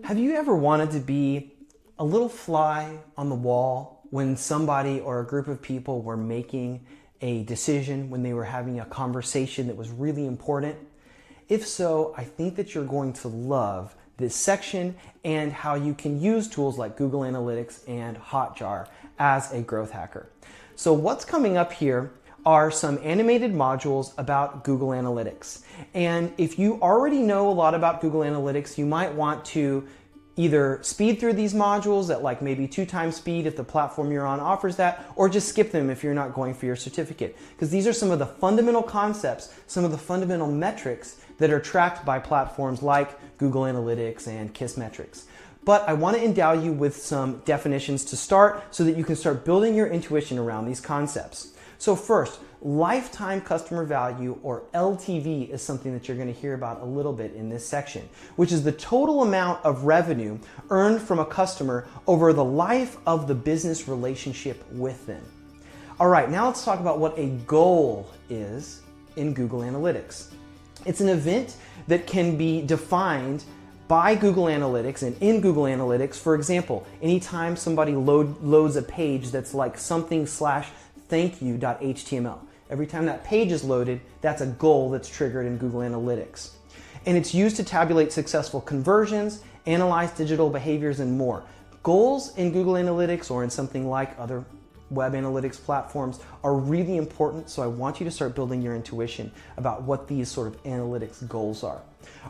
Have you ever wanted to be a little fly on the wall when somebody or a group of people were making a decision, when they were having a conversation that was really important? If so, I think that you're going to love this section and how you can use tools like Google Analytics and Hotjar as a growth hacker. So what's coming up here are some animated modules about Google Analytics. And if you already know a lot about Google Analytics, you might want to either speed through these modules at like maybe 2 times speed if the platform you're on offers that, or just skip them if you're not going for your certificate. Because these are some of the fundamental concepts, some of the fundamental metrics that are tracked by platforms like Google Analytics and Kissmetrics. But I want to endow you with some definitions to start so that you can start building your intuition around these concepts. So first, lifetime customer value, or LTV, is something that you're going to hear about a little bit in this section, which is the total amount of revenue earned from a customer over the life of the business relationship with them. All right, now let's talk about what a goal is in Google Analytics. It's an event that can be defined by Google Analytics and in Google Analytics. For example, anytime somebody loads a page that's like something/thankyou.html. Every time that page is loaded, that's a goal that's triggered in Google Analytics. And it's used to tabulate successful conversions, analyze digital behaviors, and more. Goals in Google Analytics or in something like other web analytics platforms are really important, so I want you to start building your intuition about what these sort of analytics goals are.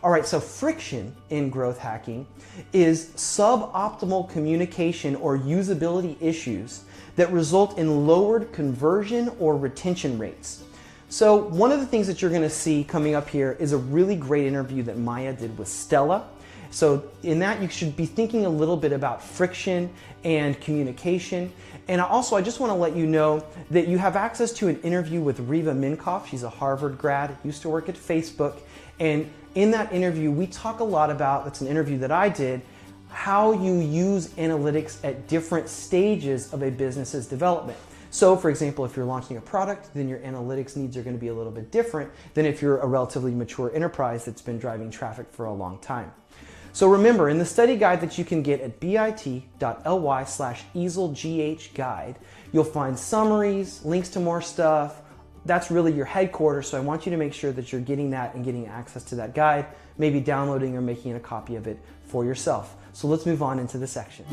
All right, so friction in growth hacking is suboptimal communication or usability issues that result in lowered conversion or retention rates. So one of the things that you're going to see coming up here is a really great interview that Maya did with Stella. So in that, you should be thinking a little bit about friction and communication. And also, I just want to let you know that you have access to an interview with Riva Minkoff. She's a Harvard grad, used to work at Facebook. And in that interview, we talk a lot about, that's an interview that I did, how you use analytics at different stages of a business's development. So for example, if you're launching a product, then your analytics needs are going to be a little bit different than if you're a relatively mature enterprise that's been driving traffic for a long time. So remember, in the study guide that you can get at bit.ly/easelghguide, you'll find summaries, links to more stuff. That's really your headquarters, so I want you to make sure that you're getting that and getting access to that guide, maybe downloading or making a copy of it for yourself. So let's move on into the section.